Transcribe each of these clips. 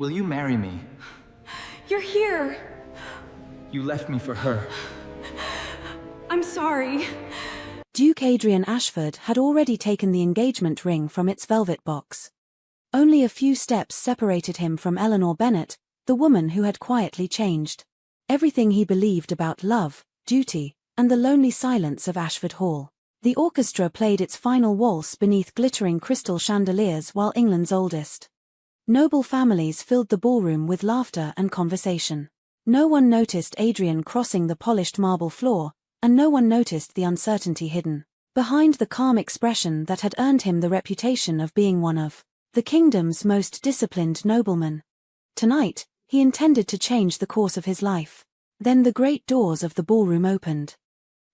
Will you marry me? You're here! You left me for her. I'm sorry. Duke Adrian Ashford had already taken the engagement ring from its velvet box. Only a few steps separated him from Eleanor Bennet, the woman who had quietly changed everything he believed about love, duty, and the lonely silence of Ashford Hall. The orchestra played its final waltz beneath glittering crystal chandeliers while England's oldest noble families filled the ballroom with laughter and conversation. No one noticed Adrian crossing the polished marble floor, and no one noticed the uncertainty hidden behind the calm expression that had earned him the reputation of being one of the kingdom's most disciplined noblemen. Tonight, he intended to change the course of his life. Then the great doors of the ballroom opened.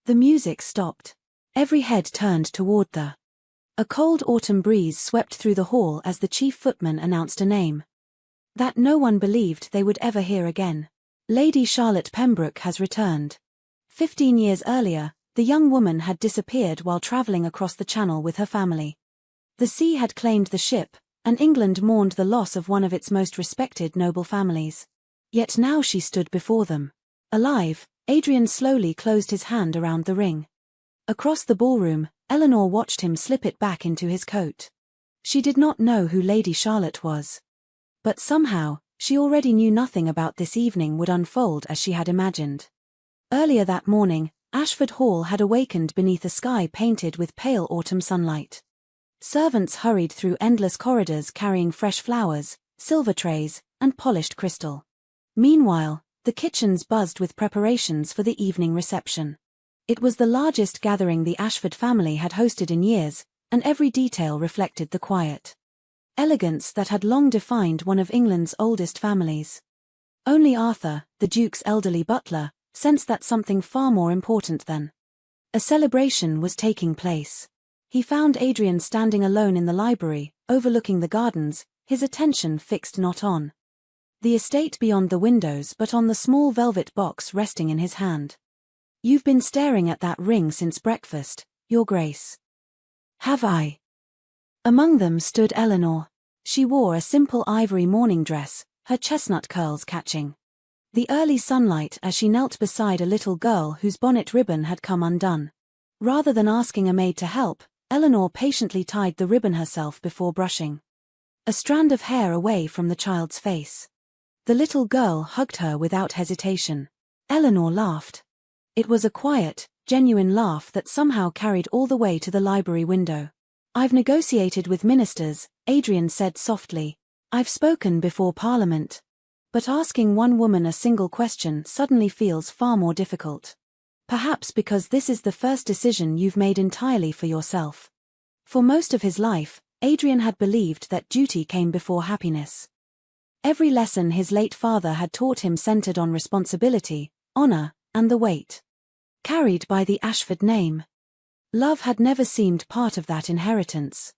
The music stopped. Every head turned toward a cold autumn breeze swept through the hall as the chief footman announced a name that no one believed they would ever hear again. Lady Charlotte Pembroke has returned. 15 years earlier, the young woman had disappeared while traveling across the Channel with her family. The sea had claimed the ship, and England mourned the loss of one of its most respected noble families. Yet now she stood before them. Alive, Adrian slowly closed his hand around the ring. Across the ballroom, Eleanor watched him slip it back into his coat. She did not know who Lady Charlotte was. But somehow, she already knew nothing about this evening would unfold as she had imagined. Earlier that morning, Ashford Hall had awakened beneath a sky painted with pale autumn sunlight. Servants hurried through endless corridors carrying fresh flowers, silver trays, and polished crystal. Meanwhile, the kitchens buzzed with preparations for the evening reception. It was the largest gathering the Ashford family had hosted in years, and every detail reflected the quiet elegance that had long defined one of England's oldest families. Only Arthur, the Duke's elderly butler, sensed that something far more important than a celebration was taking place. He found Adrian standing alone in the library, overlooking the gardens, his attention fixed not on the estate beyond the windows but on the small velvet box resting in his hand. "You've been staring at that ring since breakfast, Your Grace." "Have I?" Among them stood Eleanor. She wore a simple ivory morning dress, her chestnut curls catching the early sunlight as she knelt beside a little girl whose bonnet ribbon had come undone. Rather than asking a maid to help, Eleanor patiently tied the ribbon herself before brushing a strand of hair away from the child's face. The little girl hugged her without hesitation. Eleanor laughed. It was a quiet, genuine laugh that somehow carried all the way to the library window. "I've negotiated with ministers," Adrian said softly. "I've spoken before Parliament. But asking one woman a single question suddenly feels far more difficult. Perhaps because this is the first decision you've made entirely for yourself." For most of his life, Adrian had believed that duty came before happiness. Every lesson his late father had taught him centered on responsibility, honor, and the weight carried by the Ashford name. Love had never seemed part of that inheritance.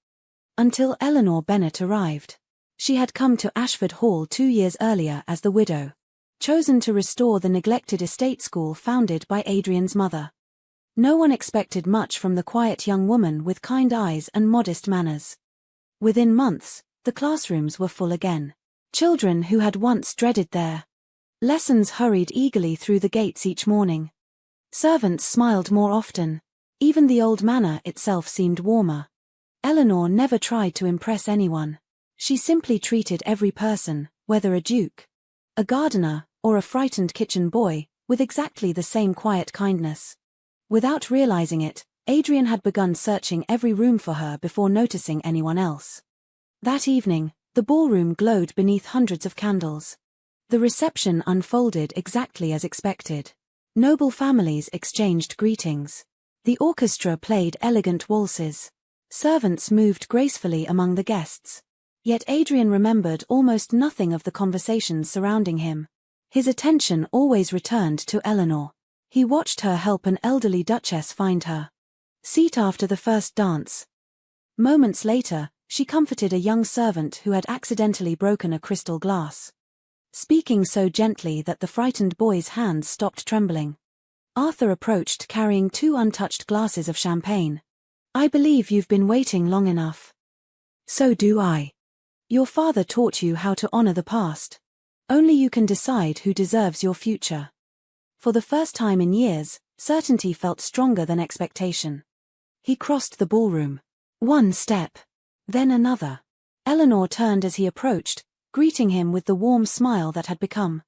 Until Eleanor Bennet arrived. She had come to Ashford Hall 2 years earlier as the widow, chosen to restore the neglected estate school founded by Adrian's mother. No one expected much from the quiet young woman with kind eyes and modest manners. Within months, the classrooms were full again. Children who had once dreaded their lessons hurried eagerly through the gates each morning. Servants smiled more often. Even the old manor itself seemed warmer. Eleanor never tried to impress anyone. She simply treated every person, whether a duke, a gardener, or a frightened kitchen boy, with exactly the same quiet kindness. Without realizing it, Adrian had begun searching every room for her before noticing anyone else. That evening, the ballroom glowed beneath hundreds of candles. The reception unfolded exactly as expected. Noble families exchanged greetings. The orchestra played elegant waltzes. Servants moved gracefully among the guests. Yet Adrian remembered almost nothing of the conversations surrounding him. His attention always returned to Eleanor. He watched her help an elderly duchess find her seat after the first dance. Moments later, she comforted a young servant who had accidentally broken a crystal glass, speaking so gently that the frightened boy's hands stopped trembling. Arthur approached carrying 2 untouched glasses of champagne. "I believe you've been waiting long enough." "So do I." Your father taught you how to honor the past. Only you can decide who deserves your future. For the first time in years, certainty felt stronger than expectation. He crossed the ballroom. One step. Then another. Eleanor turned as he approached, greeting him with the warm smile that had become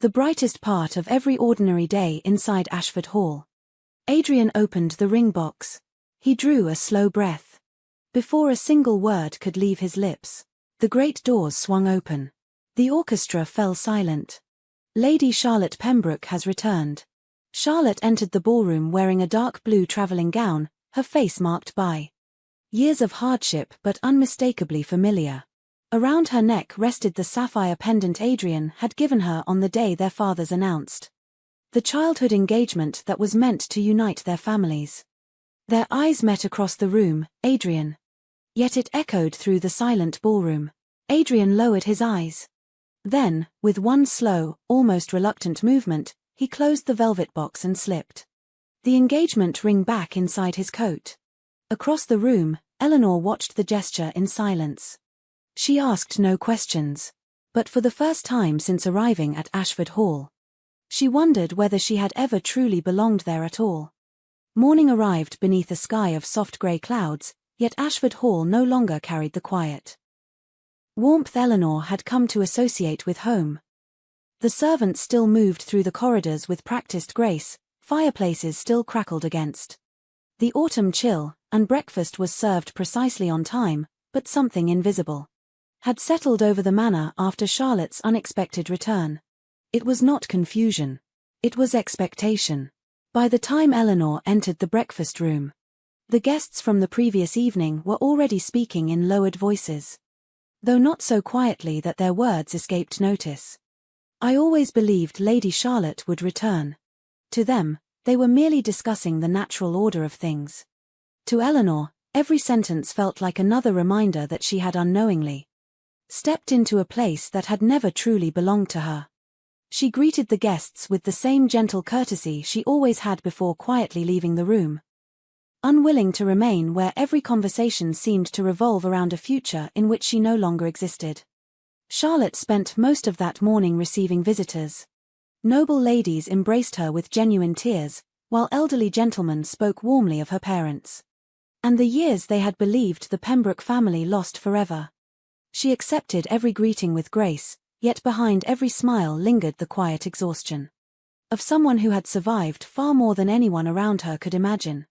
the brightest part of every ordinary day inside Ashford Hall. Adrian opened the ring box. He drew a slow breath. Before a single word could leave his lips, the great doors swung open. The orchestra fell silent. Lady Charlotte Pembroke has returned. Charlotte entered the ballroom wearing a dark blue traveling gown, her face marked by years of hardship but unmistakably familiar. Around her neck rested the sapphire pendant Adrian had given her on the day their fathers announced the childhood engagement that was meant to unite their families. Their eyes met across the room, Adrian. Yet it echoed through the silent ballroom. Adrian lowered his eyes. Then, with one slow, almost reluctant movement, he closed the velvet box and slipped the engagement ring back inside his coat. Across the room, Eleanor watched the gesture in silence. She asked no questions. But for the first time since arriving at Ashford Hall, she wondered whether she had ever truly belonged there at all. Morning arrived beneath a sky of soft grey clouds, yet Ashford Hall no longer carried the quiet warmth Eleanor had come to associate with home. The servants still moved through the corridors with practiced grace, fireplaces still crackled against the autumn chill, and breakfast was served precisely on time, but something invisible had settled over the manor after Charlotte's unexpected return. It was not confusion. It was expectation. By the time Eleanor entered the breakfast room, the guests from the previous evening were already speaking in lowered voices, though not so quietly that their words escaped notice. I always believed Lady Charlotte would return. To them, they were merely discussing the natural order of things. To Eleanor, every sentence felt like another reminder that she had unknowingly stepped into a place that had never truly belonged to her. She greeted the guests with the same gentle courtesy she always had before quietly leaving the room, unwilling to remain where every conversation seemed to revolve around a future in which she no longer existed. Charlotte spent most of that morning receiving visitors. Noble ladies embraced her with genuine tears, while elderly gentlemen spoke warmly of her parents and the years they had believed the Pembroke family lost forever. She accepted every greeting with grace, yet behind every smile lingered the quiet exhaustion of someone who had survived far more than anyone around her could imagine.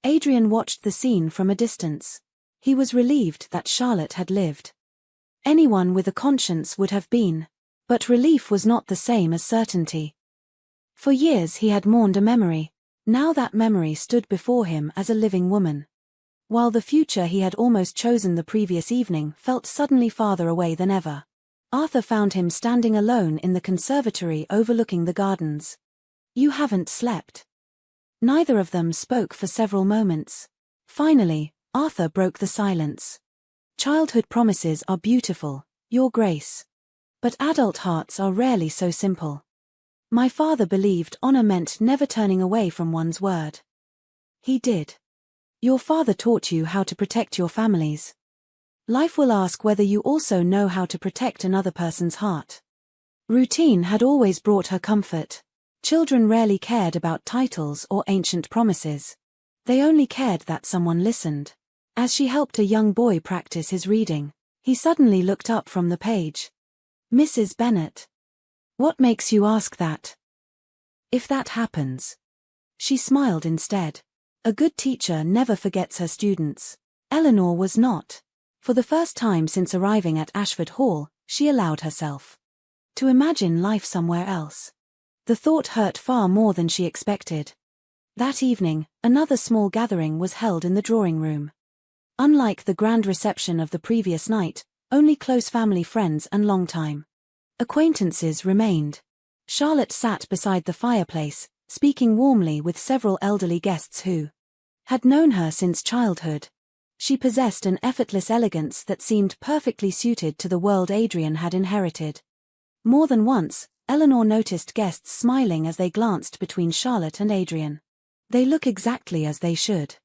Adrian watched the scene from a distance. He was relieved that Charlotte had lived. Anyone with a conscience would have been. But relief was not the same as certainty. For years he had mourned a memory. Now that memory stood before him as a living woman. While the future he had almost chosen the previous evening felt suddenly farther away than ever, Arthur found him standing alone in the conservatory overlooking the gardens. You haven't slept. Neither of them spoke for several moments. Finally, Arthur broke the silence. Childhood promises are beautiful, Your Grace. But adult hearts are rarely so simple. My father believed honor meant never turning away from one's word. He did. Your father taught you how to protect your families. Life will ask whether you also know how to protect another person's heart. Routine had always brought her comfort. Children rarely cared about titles or ancient promises. They only cared that someone listened. As she helped a young boy practice his reading, he suddenly looked up from the page. Mrs. Bennet. What makes you ask that? If that happens. She smiled instead. A good teacher never forgets her students. Eleanor was not. For the first time since arriving at Ashford Hall, she allowed herself to imagine life somewhere else. The thought hurt far more than she expected. That evening, another small gathering was held in the drawing room. Unlike the grand reception of the previous night, only close family friends and longtime acquaintances remained. Charlotte sat beside the fireplace, speaking warmly with several elderly guests who had known her since childhood. She possessed an effortless elegance that seemed perfectly suited to the world Adrian had inherited. More than once, Eleanor noticed guests smiling as they glanced between Charlotte and Adrian. They look exactly as they should.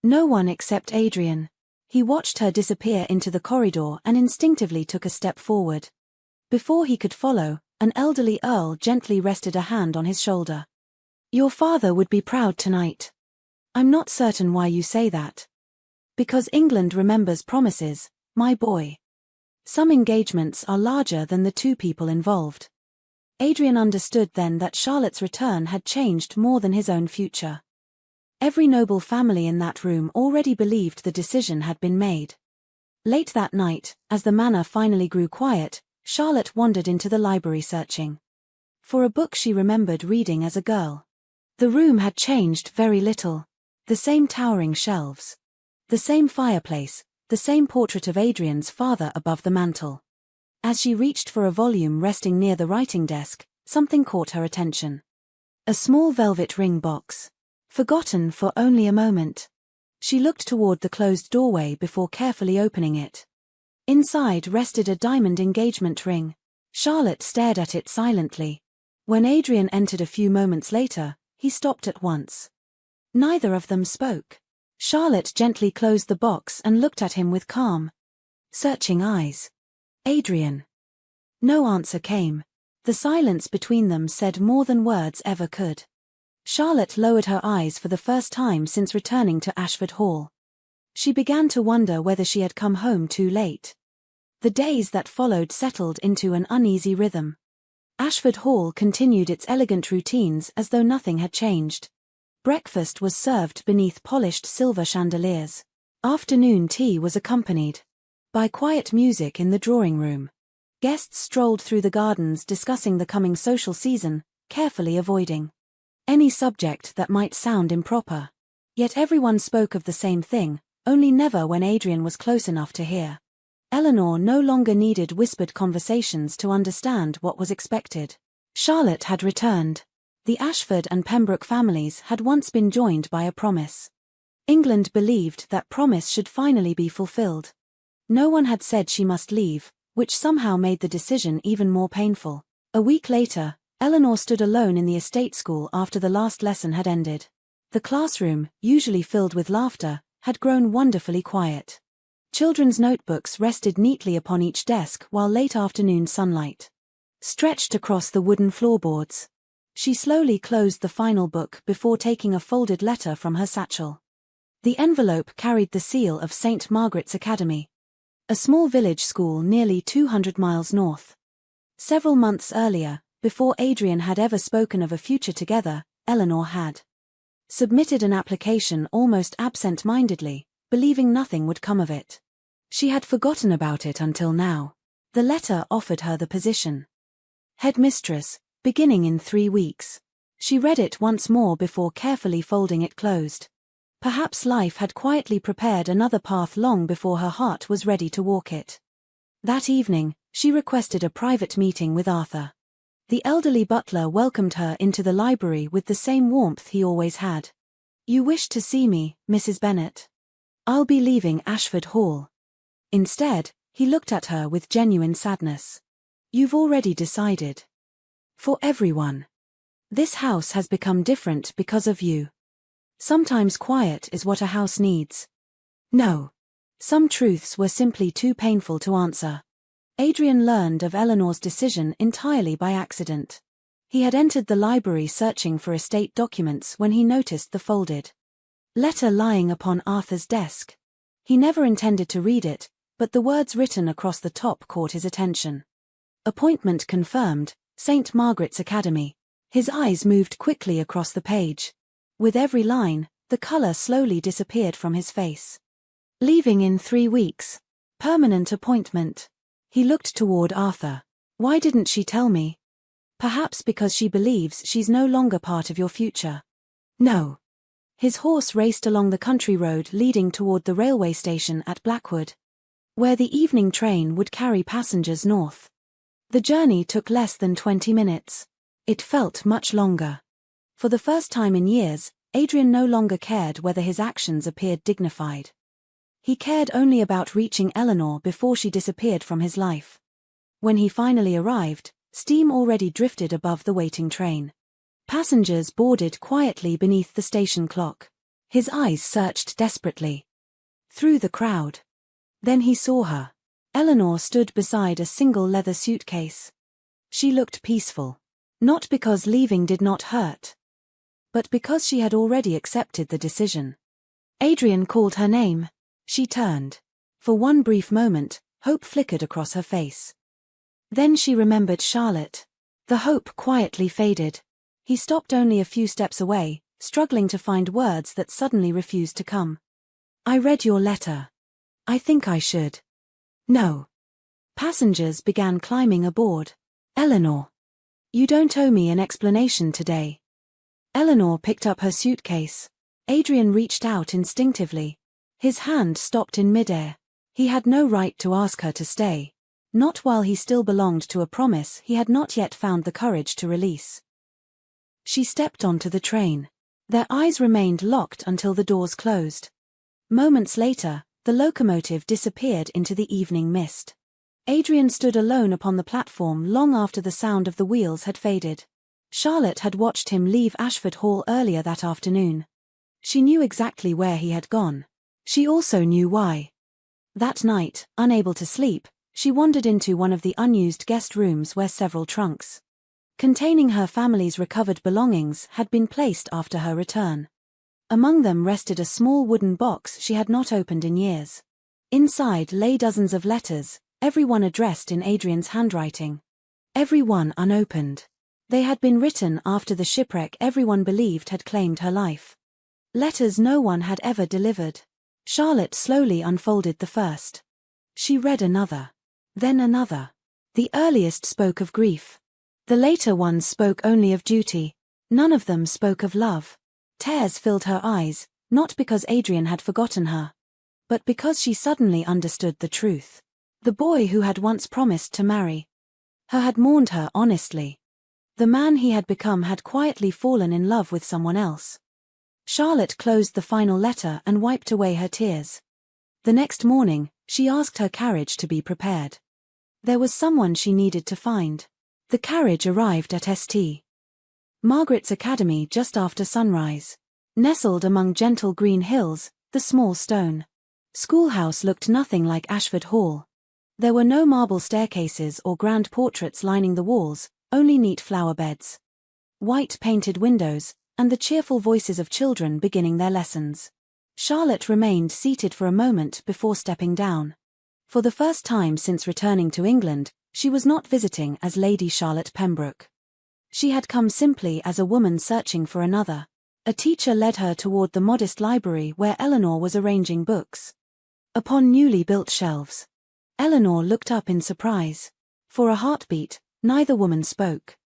No one except Adrian. He watched her disappear into the corridor and instinctively took a step forward. Before he could follow, an elderly earl gently rested a hand on his shoulder. "Your father would be proud tonight." "I'm not certain why you say that." "Because England remembers promises, my boy. Some engagements are larger than the two people involved." Adrian understood then that Charlotte's return had changed more than his own future. Every noble family in that room already believed the decision had been made. Late that night, as the manor finally grew quiet, Charlotte wandered into the library searching for a book she remembered reading as a girl. The room had changed very little. The same towering shelves. The same fireplace, the same portrait of Adrian's father above the mantel. As she reached for a volume resting near the writing desk, something caught her attention. A small velvet ring box. Forgotten for only a moment. She looked toward the closed doorway before carefully opening it. Inside rested a diamond engagement ring. Charlotte stared at it silently. When Adrian entered a few moments later, he stopped at once. Neither of them spoke. Charlotte gently closed the box and looked at him with calm, searching eyes. "Adrian." No answer came. The silence between them said more than words ever could. Charlotte lowered her eyes for the first time since returning to Ashford Hall. She began to wonder whether she had come home too late. The days that followed settled into an uneasy rhythm. Ashford Hall continued its elegant routines as though nothing had changed. Breakfast was served beneath polished silver chandeliers. Afternoon tea was accompanied by quiet music in the drawing room. Guests strolled through the gardens discussing the coming social season, carefully avoiding any subject that might sound improper. Yet everyone spoke of the same thing, only never when Adrian was close enough to hear. Eleanor no longer needed whispered conversations to understand what was expected. Charlotte had returned. The Ashford and Pembroke families had once been joined by a promise. England believed that promise should finally be fulfilled. No one had said she must leave, which somehow made the decision even more painful. A week later, Eleanor stood alone in the estate school after the last lesson had ended. The classroom, usually filled with laughter, had grown wonderfully quiet. Children's notebooks rested neatly upon each desk while late afternoon sunlight stretched across the wooden floorboards. She slowly closed the final book before taking a folded letter from her satchel. The envelope carried the seal of St. Margaret's Academy, a small village school nearly 200 miles north. Several months earlier, before Adrian had ever spoken of a future together, Eleanor had submitted an application almost absent-mindedly, believing nothing would come of it. She had forgotten about it until now. The letter offered her the position. Headmistress, beginning in 3 weeks. She read it once more before carefully folding it closed. Perhaps life had quietly prepared another path long before her heart was ready to walk it. That evening, she requested a private meeting with Arthur. The elderly butler welcomed her into the library with the same warmth he always had. "You wish to see me, Mrs. Bennet?" "I'll be leaving Ashford Hall." Instead, he looked at her with genuine sadness. "You've already decided. For everyone. This house has become different because of you. Sometimes quiet is what a house needs." No. Some truths were simply too painful to answer. Adrian learned of Eleanor's decision entirely by accident. He had entered the library searching for estate documents when he noticed the folded letter lying upon Arthur's desk. He never intended to read it, but the words written across the top caught his attention. "Appointment confirmed, St. Margaret's Academy." His eyes moved quickly across the page. With every line, the color slowly disappeared from his face. "Leaving in 3 weeks. Permanent appointment." He looked toward Arthur. "Why didn't she tell me?" "Perhaps because she believes she's no longer part of your future." "No." His horse raced along the country road leading toward the railway station at Blackwood, where the evening train would carry passengers north. The journey took less than 20 minutes. It felt much longer. For the first time in years, Adrian no longer cared whether his actions appeared dignified. He cared only about reaching Eleanor before she disappeared from his life. When he finally arrived, steam already drifted above the waiting train. Passengers boarded quietly beneath the station clock. His eyes searched desperately through the crowd. Then he saw her. Eleanor stood beside a single leather suitcase. She looked peaceful. Not because leaving did not hurt, but because she had already accepted the decision. Adrian called her name. She turned. For one brief moment, hope flickered across her face. Then she remembered Charlotte. The hope quietly faded. He stopped only a few steps away, struggling to find words that suddenly refused to come. I read your letter. I think I should. No. Passengers began climbing aboard. Eleanor. You don't owe me an explanation today. Eleanor picked up her suitcase. Adrian reached out instinctively. His hand stopped in midair. He had no right to ask her to stay. Not while he still belonged to a promise he had not yet found the courage to release. She stepped onto the train. Their eyes remained locked until the doors closed. Moments later, the locomotive disappeared into the evening mist. Adrian stood alone upon the platform long after the sound of the wheels had faded. Charlotte had watched him leave Ashford Hall earlier that afternoon. She knew exactly where he had gone. She also knew why. That night, unable to sleep, she wandered into one of the unused guest rooms where several trunks containing her family's recovered belongings had been placed after her return. Among them rested a small wooden box she had not opened in years. Inside lay dozens of letters, every one addressed in Adrian's handwriting. Every one unopened. They had been written after the shipwreck everyone believed had claimed her life. Letters no one had ever delivered. Charlotte slowly unfolded the first. She read another. Then another. The earliest spoke of grief. The later ones spoke only of duty. None of them spoke of love. Tears filled her eyes, not because Adrian had forgotten her, but because she suddenly understood the truth. The boy who had once promised to marry her had mourned her honestly. The man he had become had quietly fallen in love with someone else. Charlotte closed the final letter and wiped away her tears. The next morning, she asked her carriage to be prepared. There was someone she needed to find. The carriage arrived at St. Margaret's Academy just after sunrise. Nestled among gentle green hills, the small stone schoolhouse looked nothing like Ashford Hall. There were no marble staircases or grand portraits lining the walls, only neat flower beds, white painted windows, and the cheerful voices of children beginning their lessons. Charlotte remained seated for a moment before stepping down. For the first time since returning to England, she was not visiting as Lady Charlotte Pembroke. She had come simply as a woman searching for another. A teacher led her toward the modest library where Eleanor was arranging books upon newly built shelves. Eleanor looked up in surprise. For a heartbeat, neither woman spoke.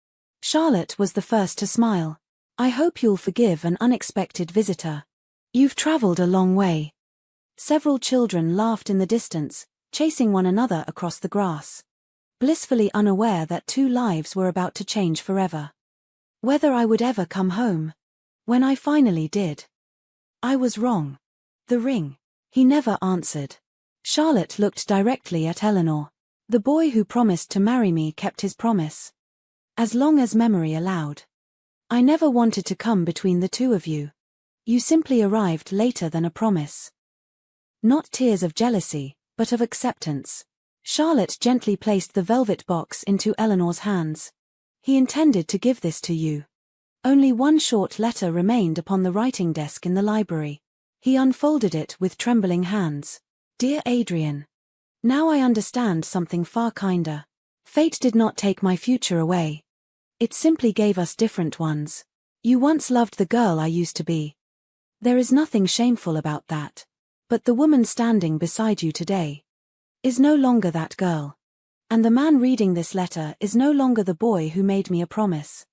Charlotte was the first to smile. I hope you'll forgive an unexpected visitor. You've traveled a long way. Several children laughed in the distance, chasing one another across the grass, blissfully unaware that two lives were about to change forever. Whether I would ever come home. When I finally did. I was wrong. The ring. He never answered. Charlotte looked directly at Eleanor. The boy who promised to marry me kept his promise. As long as memory allowed. I never wanted to come between the two of you. You simply arrived later than a promise. Not tears of jealousy, but of acceptance. Charlotte gently placed the velvet box into Eleanor's hands. He intended to give this to you. Only one short letter remained upon the writing desk in the library. He unfolded it with trembling hands. Dear Adrian. Now I understand something far kinder. Fate did not take my future away. It simply gave us different ones. You once loved the girl I used to be. There is nothing shameful about that. But the woman standing beside you today is no longer that girl. And the man reading this letter is no longer the boy who made me a promise.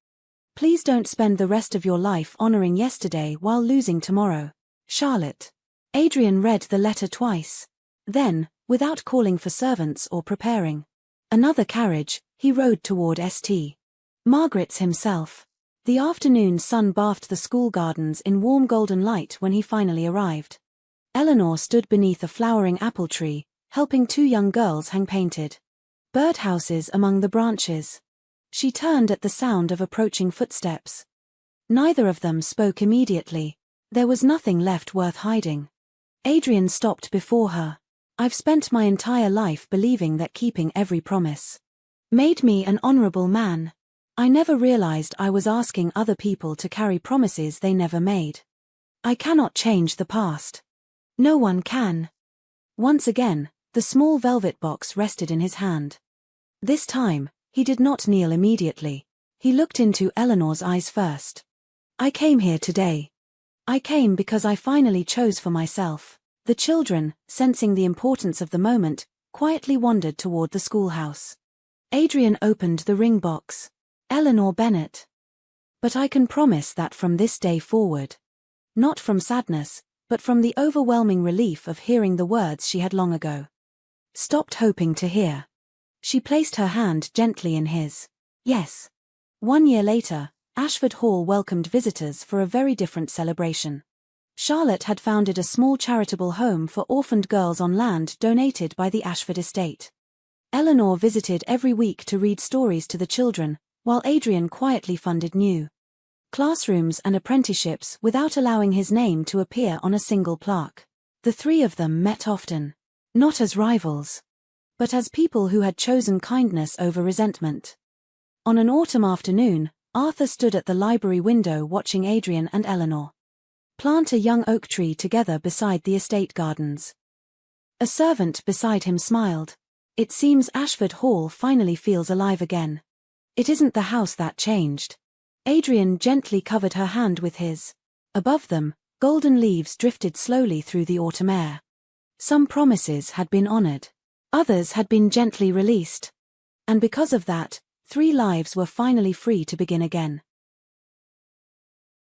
Please don't spend the rest of your life honoring yesterday while losing tomorrow. Charlotte. Adrian read the letter twice. Then, without calling for servants or preparing another carriage, he rode toward St. Margaret's himself. The afternoon sun bathed the school gardens in warm golden light when he finally arrived. Eleanor stood beneath a flowering apple tree, helping two young girls hang painted birdhouses among the branches. She turned at the sound of approaching footsteps. Neither of them spoke immediately. There was nothing left worth hiding. Adrian stopped before her. I've spent my entire life believing that keeping every promise made me an honorable man. I never realized I was asking other people to carry promises they never made. I cannot change the past. No one can. Once again, the small velvet box rested in his hand. This time, he did not kneel immediately. He looked into Eleanor's eyes first. I came here today. I came because I finally chose for myself. The children, sensing the importance of the moment, quietly wandered toward the schoolhouse. Adrian opened the ring box. Eleanor Bennet. But I can promise that from this day forward. Not from sadness, but from the overwhelming relief of hearing the words she had long ago stopped hoping to hear. She placed her hand gently in his. Yes. 1 year later, Ashford Hall welcomed visitors for a very different celebration. Charlotte had founded a small charitable home for orphaned girls on land donated by the Ashford estate. Eleanor visited every week to read stories to the children, while Adrian quietly funded new classrooms and apprenticeships without allowing his name to appear on a single plaque. The three of them met often. Not as rivals, but as people who had chosen kindness over resentment. On an autumn afternoon, Arthur stood at the library window watching Adrian and Eleanor plant a young oak tree together beside the estate gardens. A servant beside him smiled. It seems Ashford Hall finally feels alive again. It isn't the house that changed. Adrian gently covered her hand with his. Above them, golden leaves drifted slowly through the autumn air. Some promises had been honored. Others had been gently released. And because of that, 3 lives were finally free to begin again.